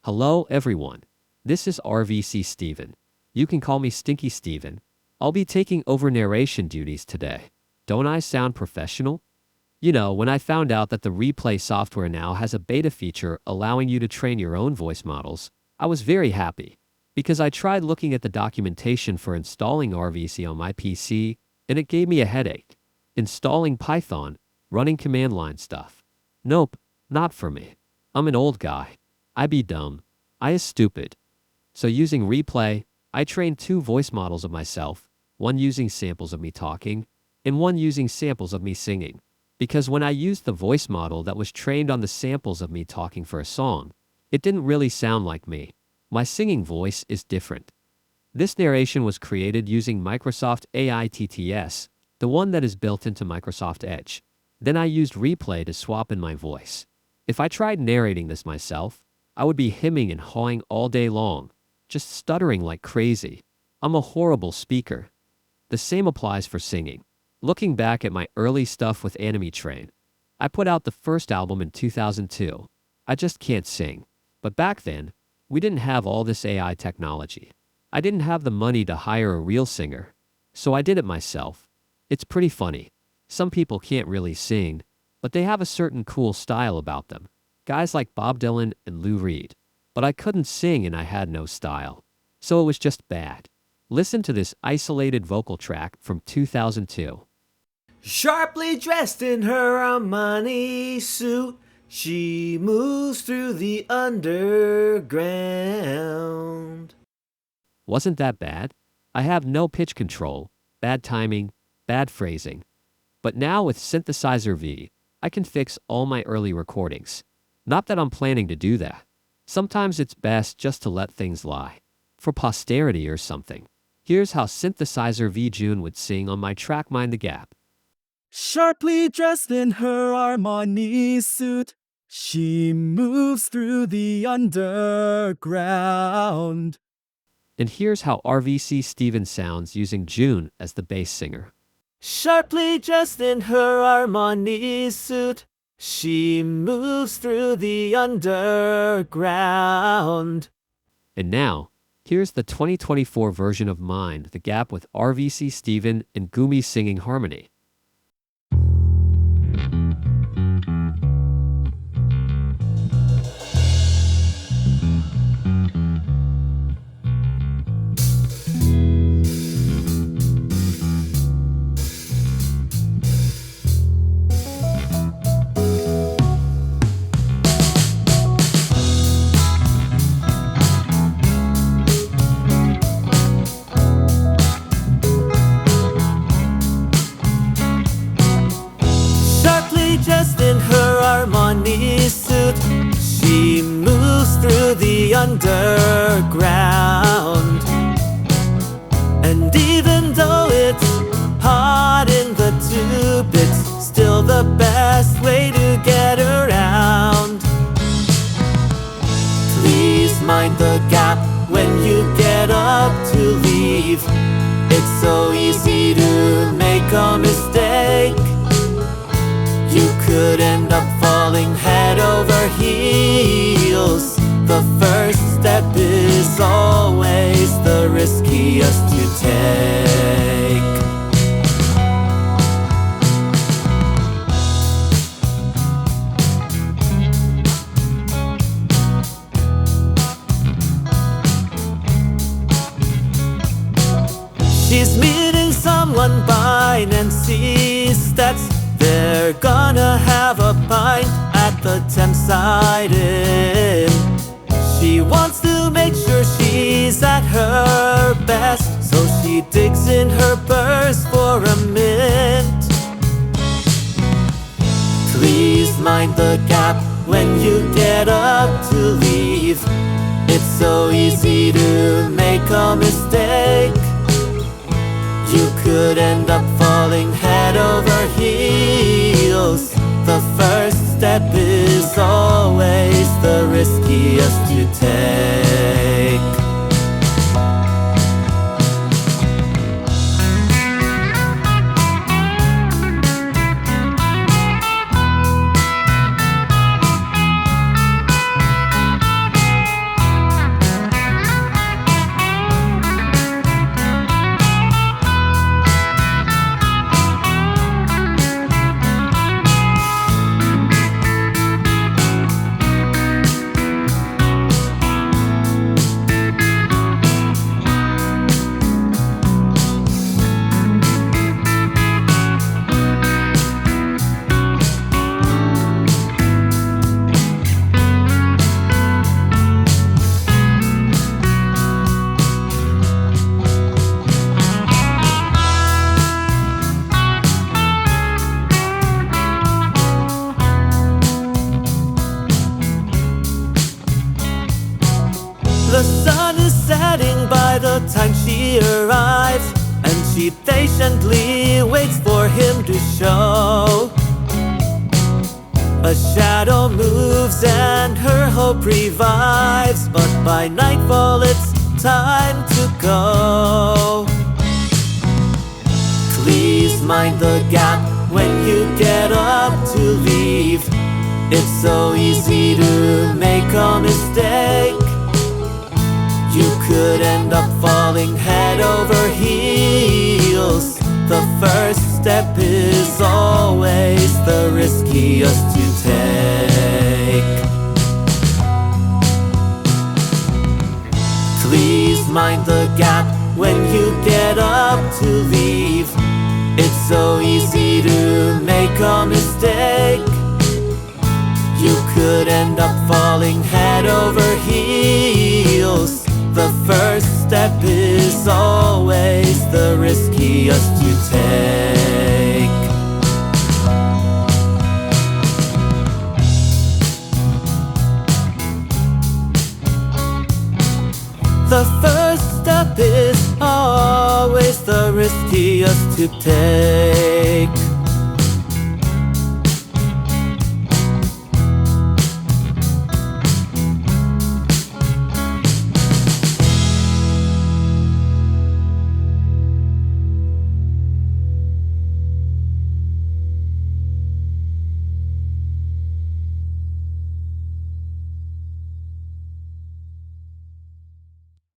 Hello everyone. This is RVC Steven. You can call me Stinky Steven. I'll be taking over narration duties today. Don't I sound professional? You know, when I found out that the Replay software now has a beta feature allowing you to train your own voice models, I was very happy. Because I tried looking at the documentation for installing RVC on my PC, and it gave me a headache. Installing Python, running command line stuff. Nope, not for me. I'm an old guy. I be dumb. I is stupid. So using Replay, I trained 2 voice models of myself, one using samples of me talking, and one using samples of me singing. Because when I used the voice model that was trained on the samples of me talking for a song, it didn't really sound like me. My singing voice is different. This narration was created using Microsoft AI TTS, the one that is built into Microsoft Edge. Then I used Replay to swap in my voice. If I tried narrating this myself, I would be hemming and hawing all day long, just stuttering like crazy. I'm a horrible speaker. The same applies for singing. Looking back at my early stuff with Anime Train, I put out the first album in 2002. I just can't sing. But back then, we didn't have all this AI technology. I didn't have the money to hire a real singer, so I did it myself. It's pretty funny. Some people can't really sing, but they have a certain cool style about them. Guys like Bob Dylan and Lou Reed. But I couldn't sing and I had no style. So it was just bad. Listen to this isolated vocal track from 2002. Sharply dressed in her Armani suit, she moves through the underground. Wasn't that bad? I have no pitch control, bad timing, bad phrasing. But now with Synthesizer V, I can fix all my early recordings. Not that I'm planning to do that. Sometimes it's best just to let things lie. For posterity or something. Here's how Synthesizer V Jun would sing on my track Mind the Gap. Sharply dressed in her Armani suit, she moves through the underground. And here's how RVC Steven sounds using Jun as the bass singer. Sharply dressed in her Armani suit, she moves through the underground. And now, here's the 2024 version of Mind the Gap with RVC Steven and Gumi singing harmony. Dressed in her Armani suit, she moves through the underground. And even though it's hot in the tube, it's still the best way to get around. Please mind the gap when you get up to leave. It's so easy to make a mistake. You could end up falling head over heels. The first step is always the riskiest to take. She's meeting someone by Nancy's steps. They're gonna have a pint at the Thameside Inn. She wants to make sure she's at her best, so she digs in her purse for a mint. Please mind the gap when you get up to leave. It's so easy to make a mistake. You could end up falling head over heels. The first step is always the riskiest to take. The sun is setting by the time she arrives, and she patiently waits for him to show. A shadow moves and her hope revives, but by nightfall it's time to go. Please mind the gap when you get up to leave. It's so easy to make a mistake. You could end up falling head over heels. The first step is always the riskiest to take. Please mind the gap when you get up to leave. It's so easy to make a mistake. You could end up falling head over heels. The first step is always the riskiest to take. The first step is always the riskiest to take.